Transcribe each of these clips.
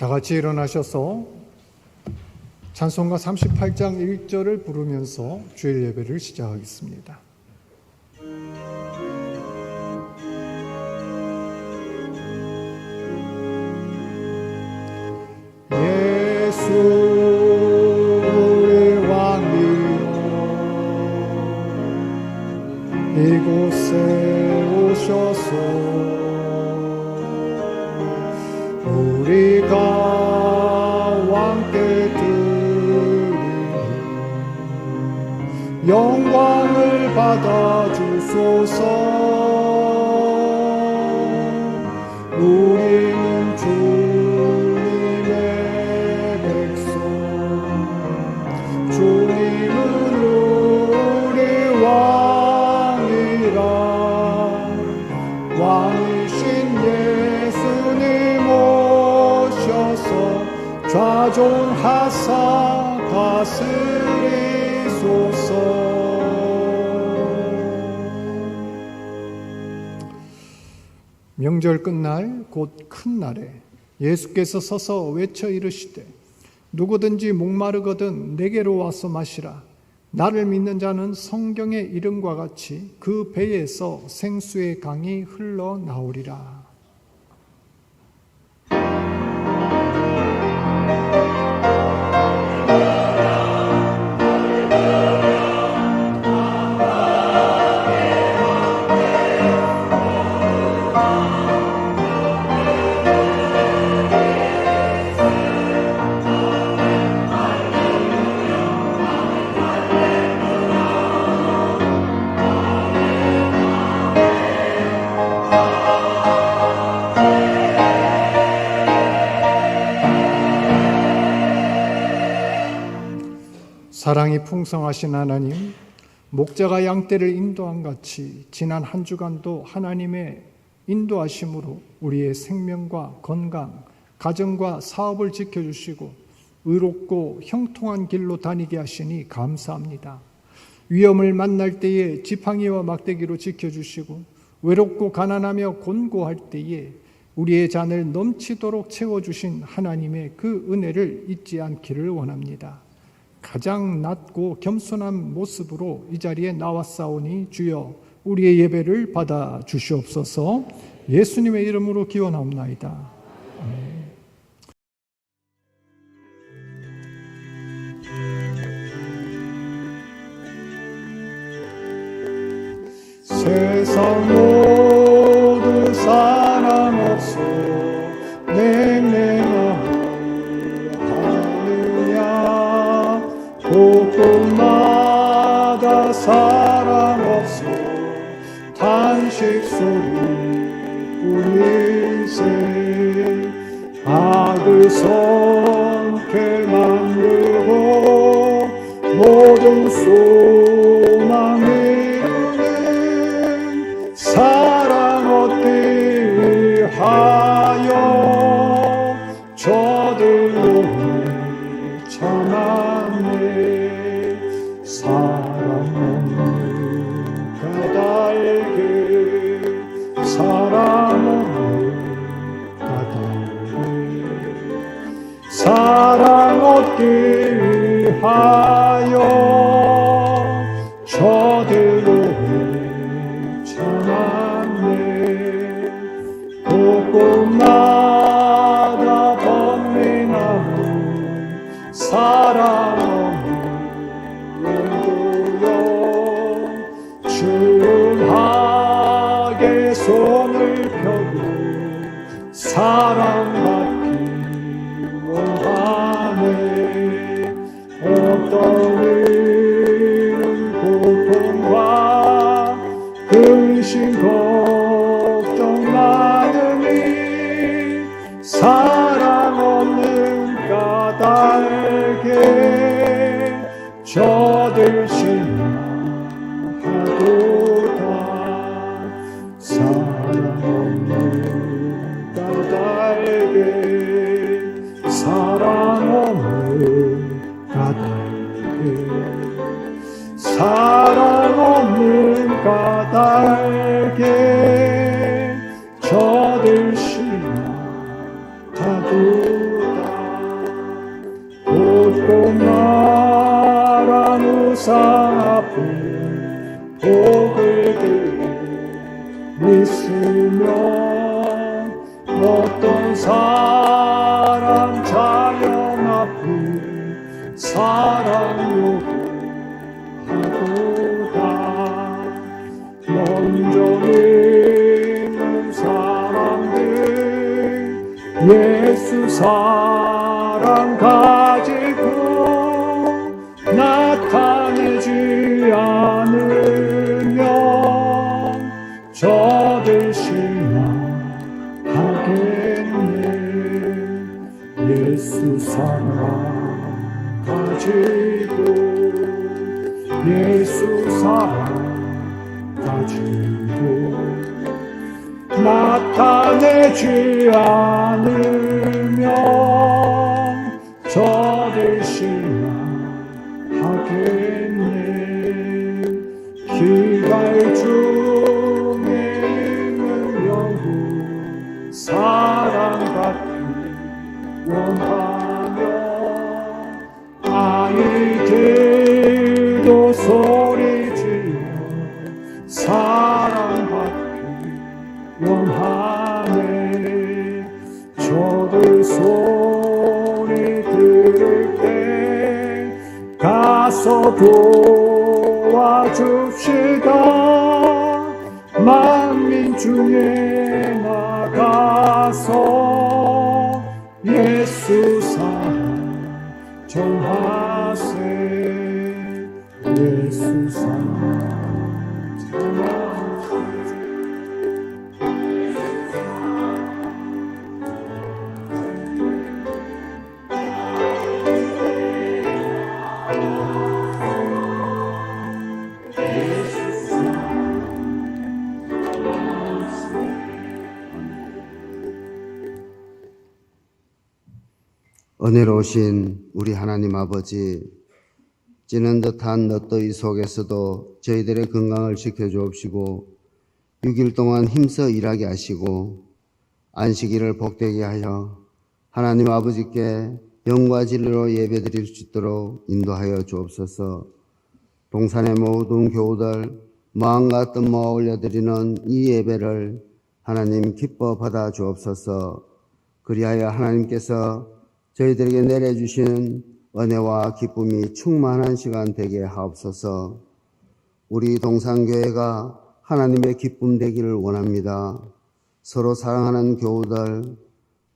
다 같이 일어나셔서 찬송가 38장 1절을 부르면서 주일 예배를 시작하겠습니다. 예수 우리 왕이여 이곳에 오셔서 우리가 왕께 드리는 영광을 받아 주소서. 우리는 주님의 백성, 주님은 우리 왕이라. 왕이신 예수님 오셔서 좌존하사 다스리소서. 명절 끝날 곧 큰 날에 예수께서 서서 외쳐 이르시되 누구든지 목마르거든 내게로 와서 마시라. 나를 믿는 자는 성경의 이름과 같이 그 배에서 생수의 강이 흘러나오리라. 사랑이 풍성하신 하나님, 목자가 양떼를 인도한 같이 지난 한 주간도 하나님의 인도하심으로 우리의 생명과 건강, 가정과 사업을 지켜주시고 의롭고 형통한 길로 다니게 하시니 감사합니다. 위험을 만날 때에 지팡이와 막대기로 지켜주시고 외롭고 가난하며 곤고할 때에 우리의 잔을 넘치도록 채워주신 하나님의 그 은혜를 잊지 않기를 원합니다. 가장 낮고 겸손한 모습으로 이 자리에 나왔사오니 주여 우리의 예배를 받아 주시옵소서. 예수님의 이름으로 기원하옵나이다. 아멘. 세상 모두 사랑 없어 곳곳마다 사랑 없어 탄식 소리 뿐일세. 악을 성케 만들고 모든 소망 이루는 사랑 얻기 위하여 저들로 참았네. 사랑 없는 까닭에 사랑 없는 까닭에 사랑 얻기 위하여 저들로 참았네. 곳곳마다 범민하는 사랑 주하게 손을 펴고 사랑받기 원하네. 어떤 이는 고통과 근심 걱정 많으니 사랑 없는 까닭에 저들 실망하도다. 사랑 없는 까닭에 사랑 없는 까닭에 사랑 없는 까닭에 저들 실망하도다. 세상 앞에 복을 들고 있으면 어떤 사람 자연 앞에 사랑 요구하고다. 먼저 믿는 사람들 예수 사랑 가지고 나타내지 않으면 저들 실망하겠네. 예수 사랑 가지고 예수 사랑 가지고 나타내지 않으면 저들 실망하겠네. 기갈 중에 있는 영혼 사랑받기 원하며 아이들도 소리지어 사랑받기 원하네. 저들 소리 들을 때 가서 도와줍시다. 만민 중에 나가서 예수 사랑 전하세. 예수 사랑 전하세. 은혜로우신 우리 하나님 아버지, 찌는 듯한 너더위 속에서도 저희들의 건강을 지켜주옵시고 6일 동안 힘써 일하게 하시고 안식일을 복되게 하여 하나님 아버지께 영과 진리로 예배드릴 수 있도록 인도하여 주옵소서. 동산의 모든 교우들 마음과 뜻 모아 올려드리는 이 예배를 하나님 기뻐 받아 주옵소서. 그리하여 하나님께서 저희들에게 내려주시는 은혜와 기쁨이 충만한 시간 되게 하옵소서. 우리 동산교회가 하나님의 기쁨 되기를 원합니다. 서로 사랑하는 교우들,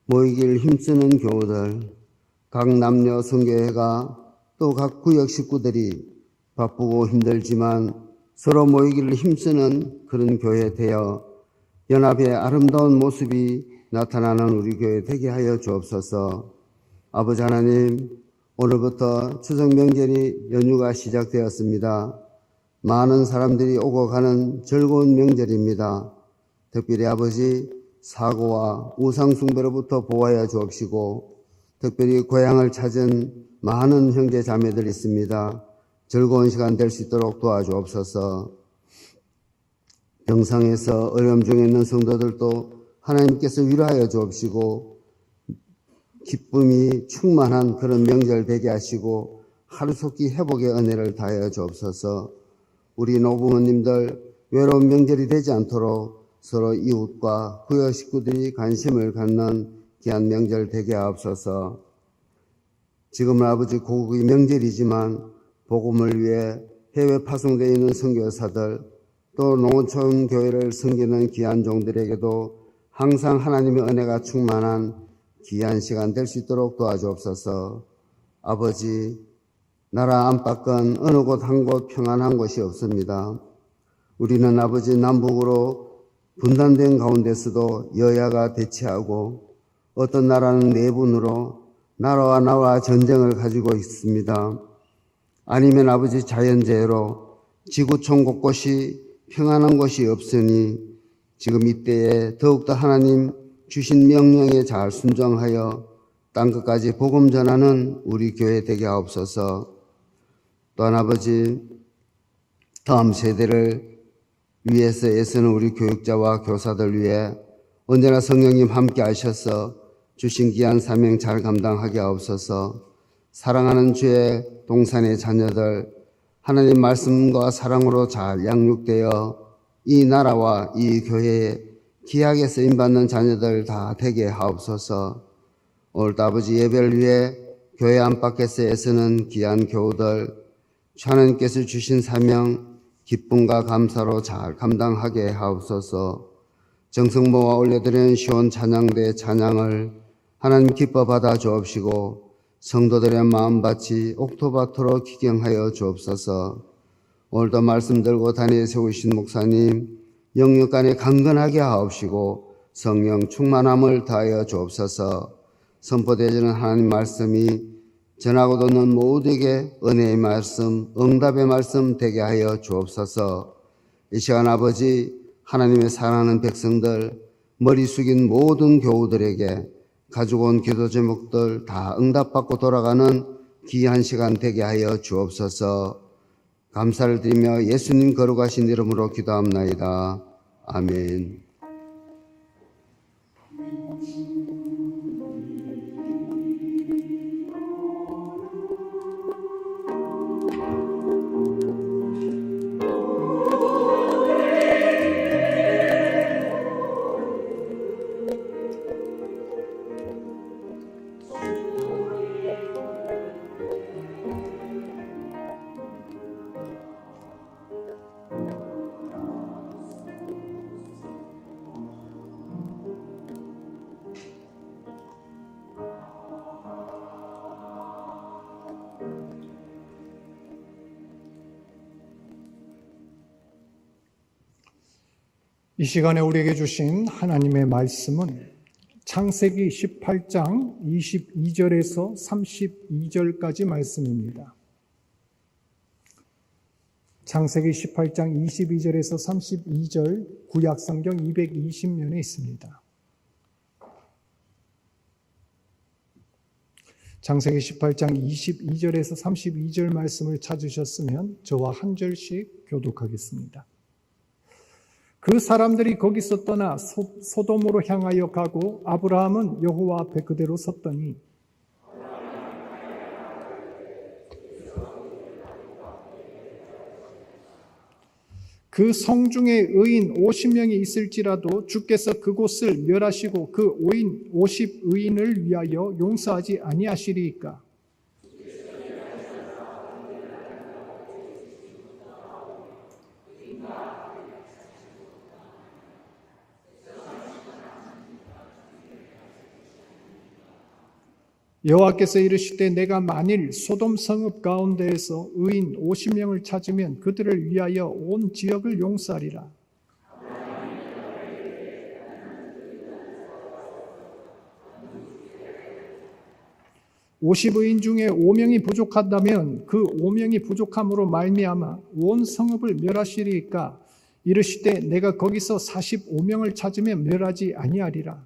모이길 힘쓰는 교우들, 각 남녀 성교회가 또 각 구역 식구들이 바쁘고 힘들지만 서로 모이기를 힘쓰는 그런 교회 되어 연합의 아름다운 모습이 나타나는 우리 교회 되게 하여 주옵소서. 아버지 하나님, 오늘부터 추석 명절이 연휴가 시작되었습니다. 많은 사람들이 오고 가는 즐거운 명절입니다. 특별히 아버지, 사고와 우상 숭배로부터 보호하여 주옵시고 특별히 고향을 찾은 많은 형제 자매들 있습니다. 즐거운 시간 될 수 있도록 도와주옵소서. 병상에서 어려움 중에 있는 성도들도 하나님께서 위로하여 주옵시고 기쁨이 충만한 그런 명절 되게 하시고 하루속히 회복의 은혜를 다하여 주옵소서. 우리 노부모님들 외로운 명절이 되지 않도록 서로 이웃과 구역 식구들이 관심을 갖는 귀한 명절 되게 하옵소서. 지금은 아버지 고국의 명절이지만 복음을 위해 해외 파송되어 있는 선교사들 또 농어촌 교회를 섬기는 귀한 종들에게도 항상 하나님의 은혜가 충만한 귀한 시간 될 수 있도록 도와주옵소서. 아버지, 나라 안팎은 어느 곳 한 곳 평안한 곳이 없습니다. 우리는 아버지 남북으로 분단된 가운데서도 여야가 대치하고 어떤 나라는 내분으로 나라와 나와 전쟁을 가지고 있습니다. 아니면 아버지 자연재해로 지구촌 곳곳이 평안한 곳이 없으니 지금 이때에 더욱더 하나님 주신 명령에 잘 순종하여 땅끝까지 복음 전하는 우리 교회 되게 하옵소서. 또한 아버지, 다음 세대를 위해서 애쓰는 우리 교육자와 교사들 위해 언제나 성령님 함께 하셔서 주신 귀한 사명 잘 감당하게 하옵소서. 사랑하는 주의 동산의 자녀들 하나님 말씀과 사랑으로 잘 양육되어 이 나라와 이 교회에 귀하게 쓰임받는 자녀들 다 되게 하옵소서. 오늘도 아버지 예배를 위해 교회 안팎에서 애쓰는 귀한 교우들, 하나님께서 주신 사명 기쁨과 감사로 잘 감당하게 하옵소서. 정성모와 올려드리는 시온 찬양대 찬양을 하나님 기뻐 받아 주옵시고 성도들의 마음밭이 옥토밭으로 기경하여 주옵소서. 오늘도 말씀 들고 다니에 세우신 목사님 영육간에 강건하게 하옵시고 성령 충만함을 다하여 주옵소서. 선포되어지는 하나님 말씀이 전하고 듣는 모두에게 은혜의 말씀, 응답의 말씀 되게 하여 주옵소서. 이 시간 아버지 하나님의 사랑하는 백성들, 머리 숙인 모든 교우들에게 가지고 온 기도 제목들 다 응답받고 돌아가는 귀한 시간 되게 하여 주옵소서. 감사를 드리며 예수님 거룩하신 이름으로 기도합나이다. 아멘. 이 시간에 우리에게 주신 하나님의 말씀은 창세기 18장 22절에서 32절까지 말씀입니다. 창세기 18장 22절에서 32절 구약성경 220면에 있습니다. 창세기 18장 22절에서 32절 말씀을 찾으셨으면 저와 한 절씩 교독하겠습니다. 그 사람들이 거기서 떠나 소돔으로 향하여 가고 아브라함은 여호와 앞에 그대로 섰더니 그 성중에 의인 50명이 있을지라도 주께서 그곳을 멸하시고 그 50의인을 위하여 용서하지 아니하시리이까. 여호와께서 이르시되 내가 만일 소돔 성읍 가운데에서 의인 50명을 찾으면 그들을 위하여 온 지역을 용서하리라. (50의인) 중에 5명이 부족하다면 그 5명이 부족함으로 말미암아 온 성읍을 멸하시리이까. 이르시되 내가 거기서 45명을 찾으면 멸하지 아니하리라.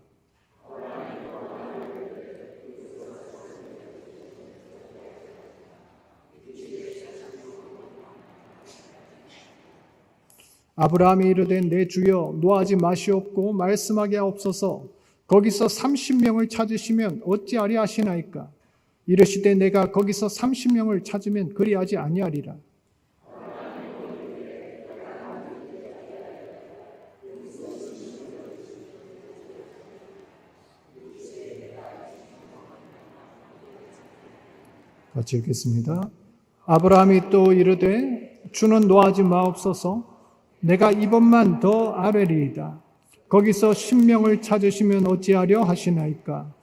아브라함이 이르되 내 주여 노하지 마시옵고 말씀하게 하옵소서. 거기서 30명을 찾으시면 어찌하리 하시나이까. 이르시되 내가 거기서 30명을 찾으면 그리하지 아니하리라. 같이 읽겠습니다. 아브라함이 또 이르되 주는 노하지 마옵소서. 내가 이번만 더 아뢰리이다. 거기서 10명을 찾으시면 어찌하려 하시나이까.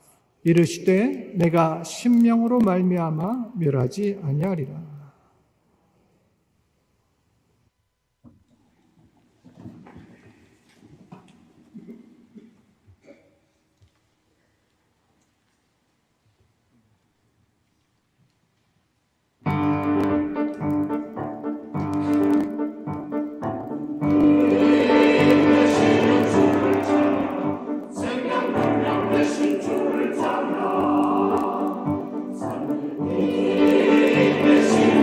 이르시되 내가 10명으로 말미암아 멸하지 아니하리라. 신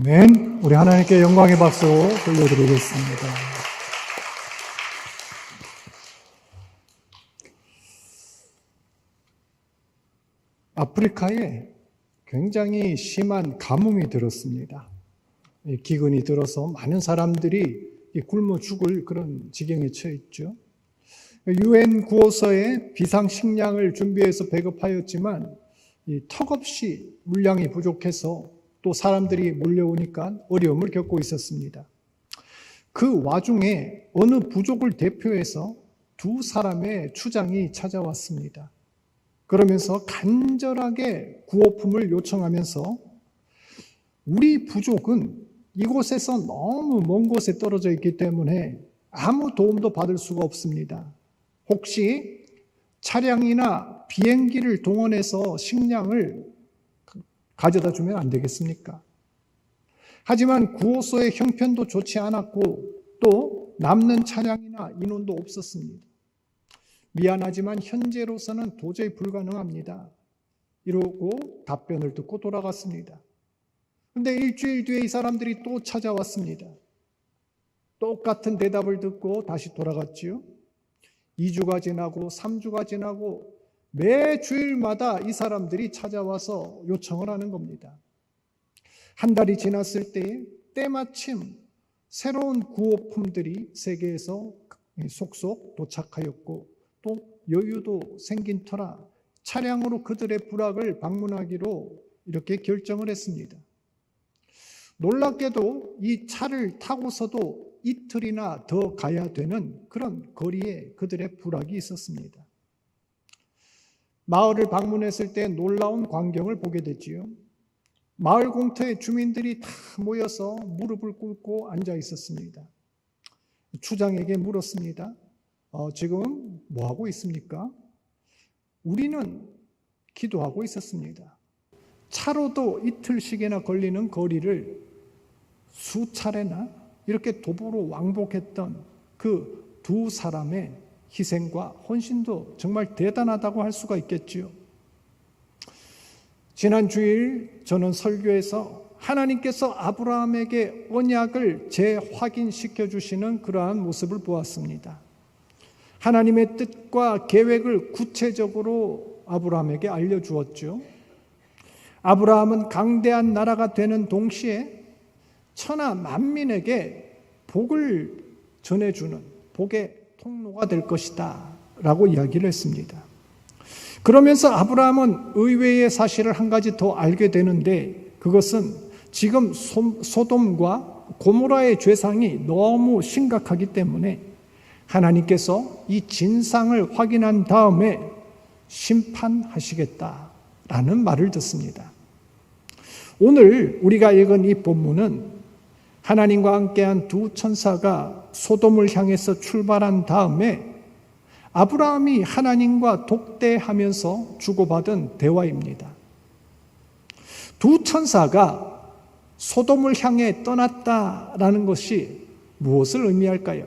아멘. 우리 하나님께 영광의 박수 돌려드리겠습니다. 아프리카에 굉장히 심한 가뭄이 들었습니다. 기근이 들어서 많은 사람들이 굶어 죽을 그런 지경에 처했죠. UN 구호서에 비상식량을 준비해서 배급하였지만 턱없이 물량이 부족해서 또 사람들이 몰려오니까 어려움을 겪고 있었습니다. 그 와중에 어느 부족을 대표해서 두 사람의 추장이 찾아왔습니다. 그러면서 간절하게 구호품을 요청하면서 우리 부족은 이곳에서 너무 먼 곳에 떨어져 있기 때문에 아무 도움도 받을 수가 없습니다. 혹시 차량이나 비행기를 동원해서 식량을 가져다 주면 안 되겠습니까? 하지만 구호소의 형편도 좋지 않았고 또 남는 차량이나 인원도 없었습니다. 미안하지만 현재로서는 도저히 불가능합니다. 이러고 답변을 듣고 돌아갔습니다. 그런데 일주일 뒤에 이 사람들이 또 찾아왔습니다. 똑같은 대답을 듣고 다시 돌아갔지요. 2주가 지나고 3주가 지나고 매 주일마다 이 사람들이 찾아와서 요청을 하는 겁니다. 한 달이 지났을 때 때마침 새로운 구호품들이 세계에서 속속 도착하였고 또 여유도 생긴 터라 차량으로 그들의 부락을 방문하기로 이렇게 결정을 했습니다. 놀랍게도 이 차를 타고서도 이틀이나 더 가야 되는 그런 거리에 그들의 부락이 있었습니다. 마을을 방문했을 때 놀라운 광경을 보게 됐지요. 마을 공터에 주민들이 다 모여서 무릎을 꿇고 앉아 있었습니다. 추장에게 물었습니다. 지금 뭐 하고 있습니까? 우리는 기도하고 있었습니다. 차로도 이틀씩이나 걸리는 거리를 수차례나 이렇게 도보로 왕복했던 그 두 사람의 희생과 헌신도 정말 대단하다고 할 수가 있겠지요. 지난 주일 저는 설교에서 하나님께서 아브라함에게 언약을 재확인시켜 주시는 그러한 모습을 보았습니다. 하나님의 뜻과 계획을 구체적으로 아브라함에게 알려주었죠. 아브라함은 강대한 나라가 되는 동시에 천하 만민에게 복을 전해주는 복의 통로가 될 것이다 라고 이야기를 했습니다. 그러면서 아브라함은 의외의 사실을 한 가지 더 알게 되는데 그것은 지금 소돔과 고모라의 죄상이 너무 심각하기 때문에 하나님께서 이 진상을 확인한 다음에 심판하시겠다라는 말을 듣습니다. 오늘 우리가 읽은 이 본문은 하나님과 함께한 두 천사가 소돔을 향해서 출발한 다음에 아브라함이 하나님과 독대하면서 주고받은 대화입니다. 두 천사가 소돔을 향해 떠났다라는 것이 무엇을 의미할까요?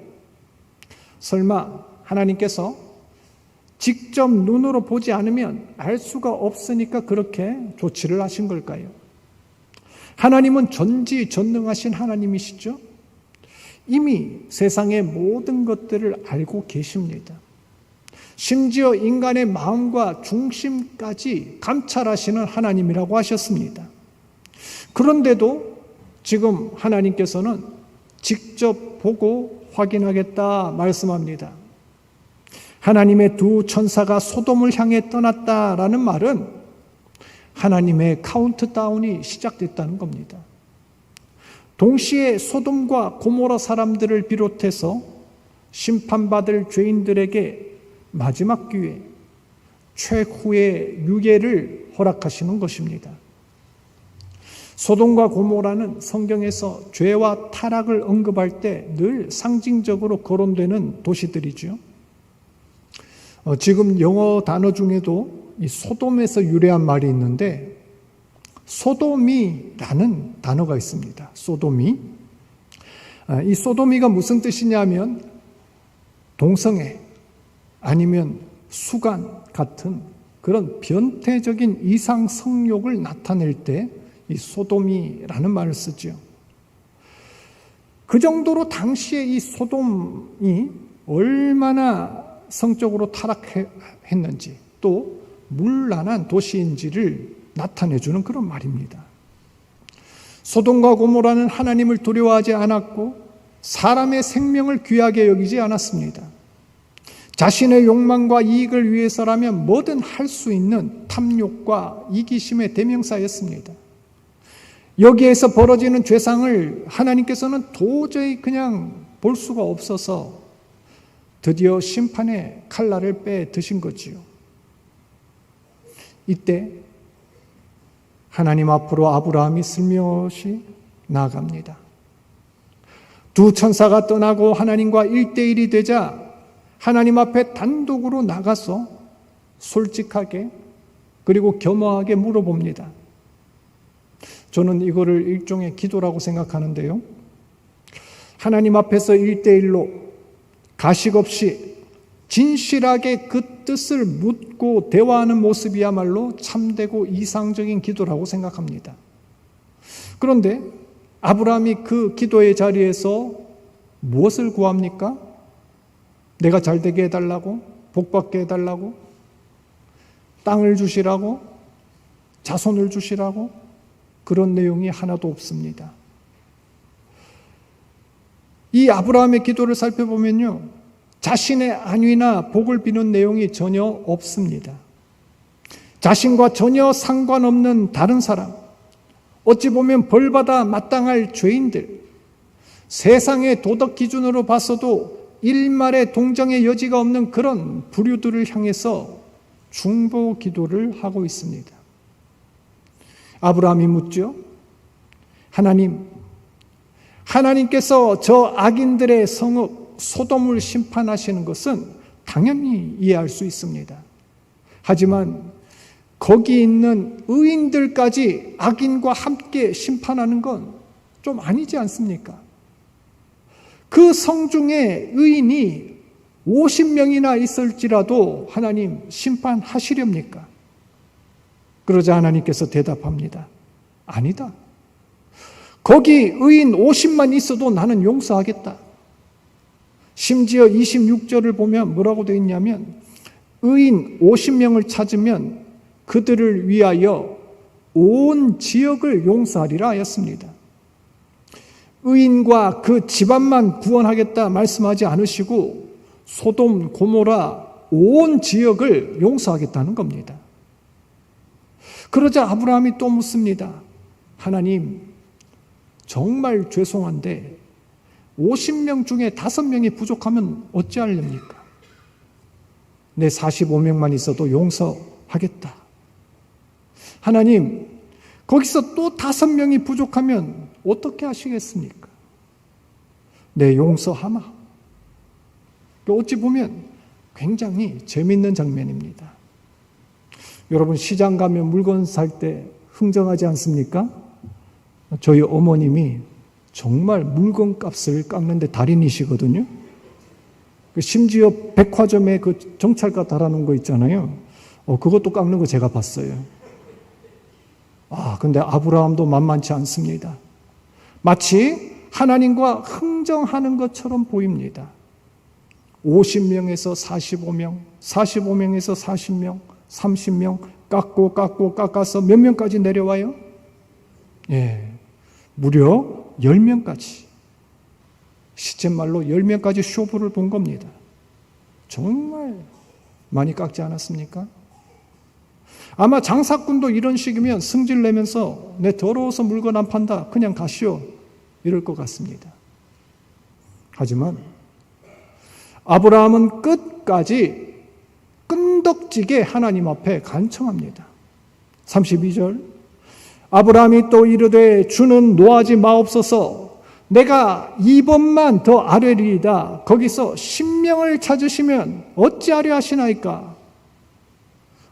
설마 하나님께서 직접 눈으로 보지 않으면 알 수가 없으니까 그렇게 조치를 하신 걸까요? 하나님은 전지전능하신 하나님이시죠? 이미 세상의 모든 것들을 알고 계십니다. 심지어 인간의 마음과 중심까지 감찰하시는 하나님이라고 하셨습니다. 그런데도 지금 하나님께서는 직접 보고 확인하겠다 말씀합니다. 하나님의 두 천사가 소돔을 향해 떠났다라는 말은 하나님의 카운트다운이 시작됐다는 겁니다. 동시에 소돔과 고모라 사람들을 비롯해서 심판받을 죄인들에게 마지막 기회, 최후의 유예를 허락하시는 것입니다. 소돔과 고모라는 성경에서 죄와 타락을 언급할 때 늘 상징적으로 거론되는 도시들이죠. 지금 영어 단어 중에도 이 소돔에서 유래한 말이 있는데 소도미라는 단어가 있습니다. 소도미. 이 소도미가 무슨 뜻이냐면 동성애 아니면 수간 같은 그런 변태적인 이상 성욕을 나타낼 때 이 소돔이라는 말을 쓰죠. 그 정도로 당시에 이 소돔이 얼마나 성적으로 타락했는지 또 문란한 도시인지를 나타내주는 그런 말입니다. 소돔과 고모라는 하나님을 두려워하지 않았고 사람의 생명을 귀하게 여기지 않았습니다. 자신의 욕망과 이익을 위해서라면 뭐든 할 수 있는 탐욕과 이기심의 대명사였습니다. 여기에서 벌어지는 죄상을 하나님께서는 도저히 그냥 볼 수가 없어서 드디어 심판의 칼날을 빼 드신 거지요. 이때 하나님 앞으로 아브라함이 슬며시 나아갑니다. 두 천사가 떠나고 하나님과 1대1이 되자 하나님 앞에 단독으로 나가서 솔직하게 그리고 겸허하게 물어봅니다. 저는 이거를 일종의 기도라고 생각하는데요. 하나님 앞에서 1대1로 가식 없이 진실하게 그 뜻을 묻고 대화하는 모습이야말로 참되고 이상적인 기도라고 생각합니다. 그런데 아브라함이 그 기도의 자리에서 무엇을 구합니까? 내가 잘되게 해달라고? 복받게 해달라고? 땅을 주시라고? 자손을 주시라고? 그런 내용이 하나도 없습니다. 이 아브라함의 기도를 살펴보면요, 자신의 안위나 복을 비는 내용이 전혀 없습니다. 자신과 전혀 상관없는 다른 사람, 어찌 보면 벌받아 마땅할 죄인들, 세상의 도덕 기준으로 봤어도 일말의 동정의 여지가 없는 그런 부류들을 향해서 중보 기도를 하고 있습니다. 아브라함이 묻죠. 하나님께서 저 악인들의 성읍 소돔을 심판하시는 것은 당연히 이해할 수 있습니다. 하지만 거기 있는 의인들까지 악인과 함께 심판하는 건 좀 아니지 않습니까? 그 성 중에 의인이 50명이나 있을지라도 하나님 심판하시렵니까? 그러자 하나님께서 대답합니다. 아니다. 거기 의인 50만 있어도 나는 용서하겠다. 심지어 26절을 보면 뭐라고 되어 있냐면 의인 50명을 찾으면 그들을 위하여 온 지역을 용서하리라 하였습니다. 의인과 그 집안만 구원하겠다 말씀하지 않으시고 소돔, 고모라 온 지역을 용서하겠다는 겁니다. 그러자 아브라함이 또 묻습니다. 하나님, 정말 죄송한데 50명 중에 5명이 부족하면 어찌하렵니까? 내 45명만 있어도 용서하겠다. 하나님, 거기서 또 5명이 부족하면 어떻게 하시겠습니까? 내 용서하마. 어찌 보면 굉장히 재미있는 장면입니다. 여러분, 시장 가면 물건 살 때 흥정하지 않습니까? 저희 어머님이 정말 물건 값을 깎는데 달인이시거든요. 심지어 백화점에 그 정찰가 달아놓은 거 있잖아요. 그것도 깎는 거 제가 봤어요. 근데 아브라함도 만만치 않습니다. 마치 하나님과 흥정하는 것처럼 보입니다. 50명에서 45명, 45명에서 40명, 30명 깎아서 몇 명까지 내려와요? 예, 무려 10명까지. 시쳇말로 10명까지 쇼부를 본 겁니다. 정말 많이 깎지 않았습니까? 아마 장사꾼도 이런 식이면 승질 내면서 내 더러워서 물건 안 판다, 그냥 가시오, 이럴 것 같습니다. 하지만 아브라함은 끝까지 끈덕지게 하나님 앞에 간청합니다. 32절, 아브라함이 또 이르되 주는 노하지 마옵소서, 내가 2번만 더 아뢰리이다. 거기서 10명을 찾으시면 어찌하려 하시나이까?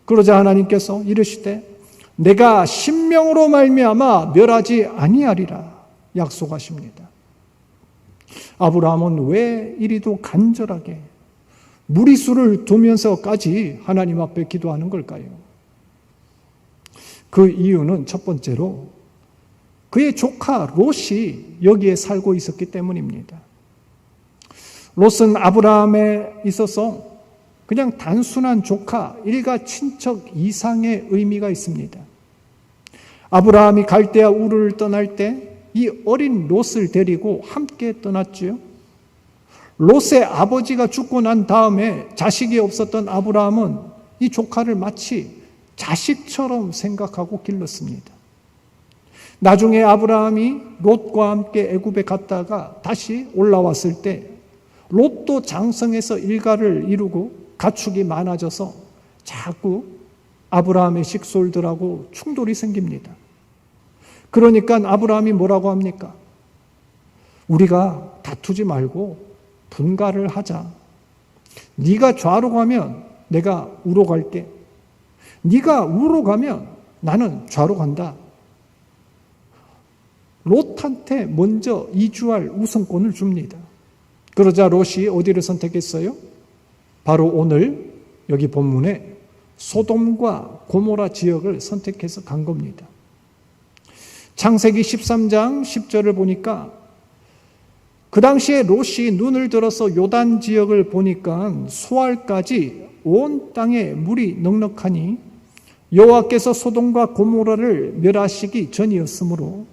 그러자 하나님께서 이르시되 내가 10명으로 말미암아 멸하지 아니하리라 약속하십니다. 아브라함은 왜 이리도 간절하게 무리수를 두면서까지 하나님 앞에 기도하는 걸까요? 그 이유는 첫 번째로 그의 조카 롯이 여기에 살고 있었기 때문입니다. 롯은 아브라함에 있어서 그냥 단순한 조카, 일가 친척 이상의 의미가 있습니다. 아브라함이 갈대아 우르를 떠날 때 이 어린 롯을 데리고 함께 떠났지요. 롯의 아버지가 죽고 난 다음에 자식이 없었던 아브라함은 이 조카를 마치 자식처럼 생각하고 길렀습니다. 나중에 아브라함이 롯과 함께 애굽에 갔다가 다시 올라왔을 때 롯도 장성해서 일가를 이루고 가축이 많아져서 자꾸 아브라함의 식솔들하고 충돌이 생깁니다. 그러니까 아브라함이 뭐라고 합니까? 우리가 다투지 말고 분가를 하자. 네가 좌로 가면 내가 우로 갈게. 네가 우로 가면 나는 좌로 간다. 롯한테 먼저 이주할 우선권을 줍니다. 그러자 롯이 어디를 선택했어요? 바로 오늘 여기 본문에 소돔과 고모라 지역을 선택해서 간 겁니다. 창세기 13장 10절을 보니까 그 당시에 롯이 눈을 들어서 요단 지역을 보니까 소알까지 온 땅에 물이 넉넉하니 여호와께서 소돔과 고모라를 멸하시기 전이었으므로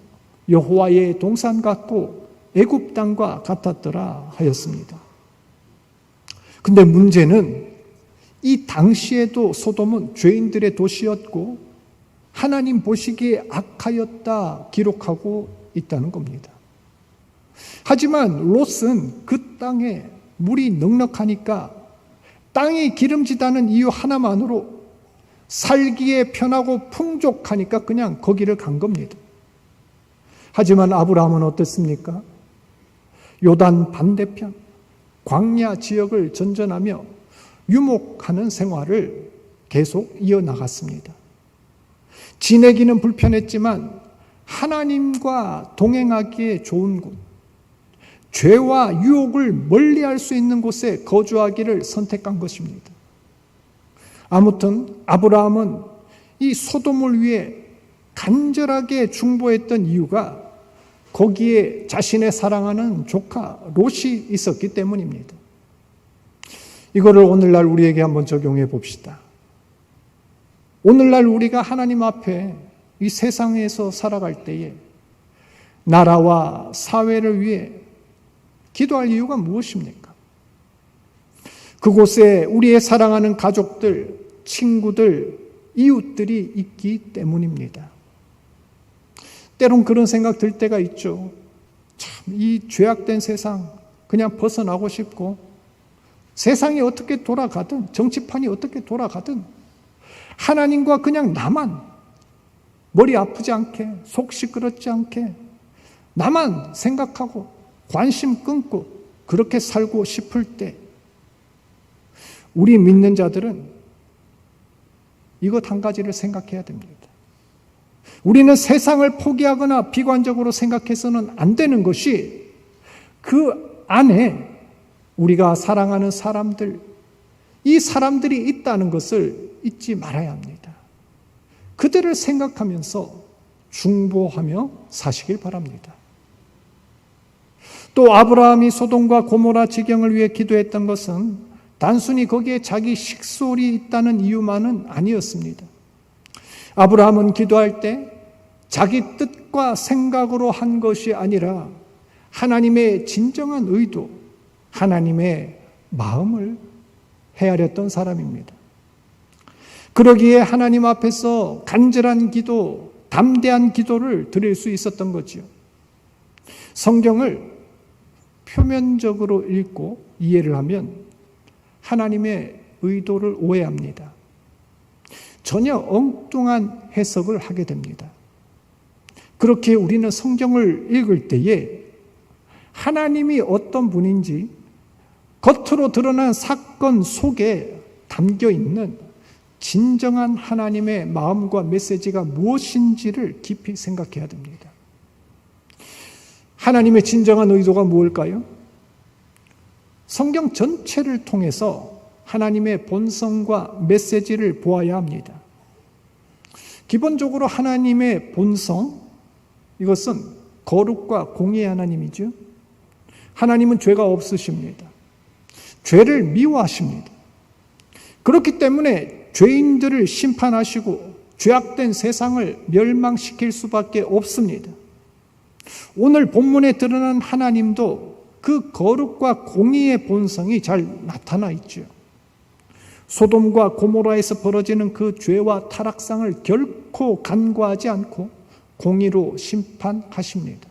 여호와의 동산 같고 애굽 땅과 같았더라 하였습니다. 근데 문제는 이 당시에도 소돔은 죄인들의 도시였고 하나님 보시기에 악하였다 기록하고 있다는 겁니다. 하지만 롯은 그 땅에 물이 넉넉하니까 땅이 기름지다는 이유 하나만으로 살기에 편하고 풍족하니까 그냥 거기를 간 겁니다. 하지만 아브라함은 어땠습니까? 요단 반대편 광야 지역을 전전하며 유목하는 생활을 계속 이어나갔습니다. 지내기는 불편했지만 하나님과 동행하기에 좋은 곳, 죄와 유혹을 멀리할 수 있는 곳에 거주하기를 선택한 것입니다. 아무튼 아브라함은 이 소돔을 위해 간절하게 중보했던 이유가 거기에 자신의 사랑하는 조카 롯이 있었기 때문입니다. 이거를 오늘날 우리에게 한번 적용해 봅시다. 오늘날 우리가 하나님 앞에 이 세상에서 살아갈 때에 나라와 사회를 위해 기도할 이유가 무엇입니까? 그곳에 우리의 사랑하는 가족들, 친구들, 이웃들이 있기 때문입니다. 때론 그런 생각 들 때가 있죠. 참, 이 죄악된 세상 그냥 벗어나고 싶고 세상이 어떻게 돌아가든 정치판이 어떻게 돌아가든 하나님과 그냥 나만 머리 아프지 않게 속 시끄럽지 않게 나만 생각하고 관심 끊고 그렇게 살고 싶을 때 우리 믿는 자들은 이것 한 가지를 생각해야 됩니다. 우리는 세상을 포기하거나 비관적으로 생각해서는 안 되는 것이 그 안에 우리가 사랑하는 사람들, 이 사람들이 있다는 것을 잊지 말아야 합니다. 그들을 생각하면서 중보하며 사시길 바랍니다. 또 아브라함이 소돔과 고모라 지경을 위해 기도했던 것은 단순히 거기에 자기 식솔이 있다는 이유만은 아니었습니다. 아브라함은 기도할 때 자기 뜻과 생각으로 한 것이 아니라 하나님의 진정한 의도, 하나님의 마음을 헤아렸던 사람입니다. 그러기에 하나님 앞에서 간절한 기도, 담대한 기도를 드릴 수 있었던 거지요. 성경을 표면적으로 읽고 이해를 하면 하나님의 의도를 오해합니다. 전혀 엉뚱한 해석을 하게 됩니다. 그렇게 우리는 성경을 읽을 때에 하나님이 어떤 분인지 겉으로 드러난 사건 속에 담겨 있는 진정한 하나님의 마음과 메시지가 무엇인지를 깊이 생각해야 됩니다. 하나님의 진정한 의도가 무엇일까요? 성경 전체를 통해서 하나님의 본성과 메시지를 보아야 합니다. 기본적으로 하나님의 본성, 이것은 거룩과 공의의 하나님이죠. 하나님은 죄가 없으십니다. 죄를 미워하십니다. 그렇기 때문에 죄인들을 심판하시고 죄악된 세상을 멸망시킬 수밖에 없습니다. 오늘 본문에 드러난 하나님도 그 거룩과 공의의 본성이 잘 나타나 있죠. 소돔과 고모라에서 벌어지는 그 죄와 타락상을 결코 간과하지 않고 공의로 심판하십니다.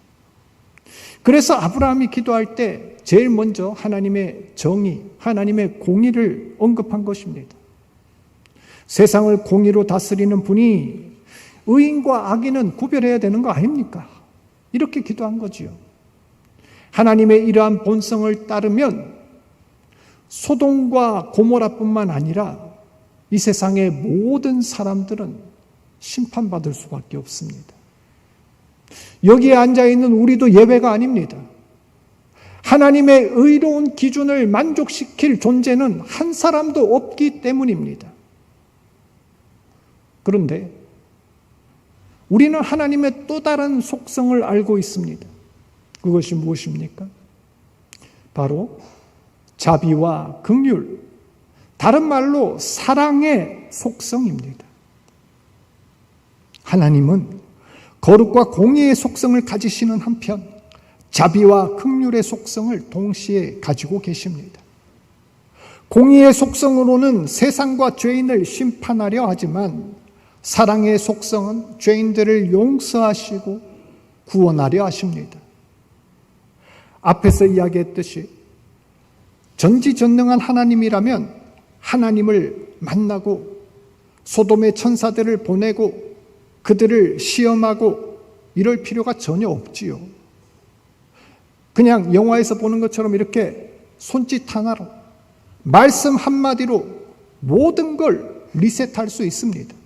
그래서 아브라함이 기도할 때 제일 먼저 하나님의 정의, 하나님의 공의를 언급한 것입니다. 세상을 공의로 다스리는 분이 의인과 악인은 구별해야 되는 거 아닙니까? 이렇게 기도한 거지요. 하나님의 이러한 본성을 따르면 소돔과 고모라뿐만 아니라 이 세상의 모든 사람들은 심판받을 수밖에 없습니다. 여기에 앉아있는 우리도 예외가 아닙니다. 하나님의 의로운 기준을 만족시킬 존재는 한 사람도 없기 때문입니다. 그런데 우리는 하나님의 또 다른 속성을 알고 있습니다. 그것이 무엇입니까? 바로 자비와 긍휼, 다른 말로 사랑의 속성입니다. 하나님은 거룩과 공의의 속성을 가지시는 한편 자비와 긍휼의 속성을 동시에 가지고 계십니다. 공의의 속성으로는 세상과 죄인을 심판하려 하지만 사랑의 속성은 죄인들을 용서하시고 구원하려 하십니다. 앞에서 이야기했듯이 전지전능한 하나님이라면 하나님을 만나고 소돔의 천사들을 보내고 그들을 시험하고 이럴 필요가 전혀 없지요. 그냥 영화에서 보는 것처럼 이렇게 손짓 하나로, 말씀 한마디로 모든 걸 리셋할 수 있습니다.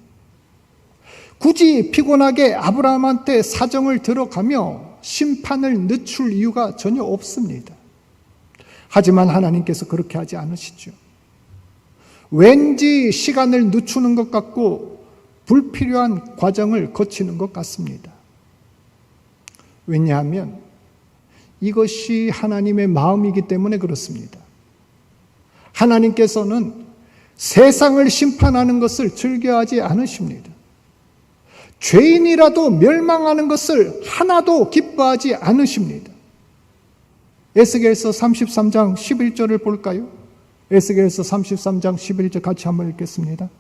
굳이 피곤하게 아브라함한테 사정을 들어가며 심판을 늦출 이유가 전혀 없습니다. 하지만 하나님께서 그렇게 하지 않으시죠. 왠지 시간을 늦추는 것 같고 불필요한 과정을 거치는 것 같습니다. 왜냐하면 이것이 하나님의 마음이기 때문에 그렇습니다. 하나님께서는 세상을 심판하는 것을 즐겨하지 않으십니다. 죄인이라도 멸망하는 것을 하나도 기뻐하지 않으십니다. 에스겔서 33장 11절을 볼까요? 에스겔서 33장 11절 같이 한번 읽겠습니다.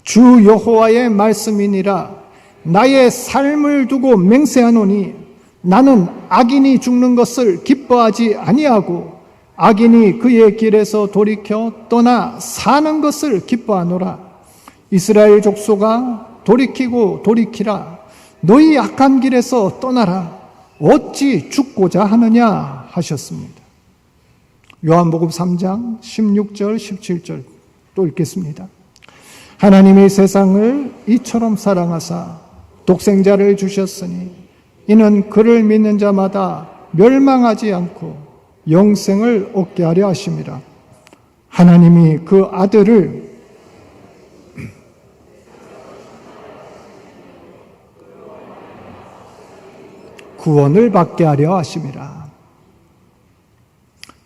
주 여호와의 말씀이니라. 나의 삶을 두고 맹세하노니 나는 악인이 죽는 것을 기뻐하지 아니하고 악인이 그의 길에서 돌이켜 떠나 사는 것을 기뻐하노라. 이스라엘 족속아 돌이키고 돌이키라. 너희 악한 길에서 떠나라. 어찌 죽고자 하느냐 하셨습니다. 요한복음 3장 16절 17절 또 읽겠습니다. 하나님이 세상을 이처럼 사랑하사 독생자를 주셨으니 이는 그를 믿는 자마다 멸망하지 않고 영생을 얻게 하려 하심이라. 하나님이 그 아들을 구원을 받게 하려 하심이라.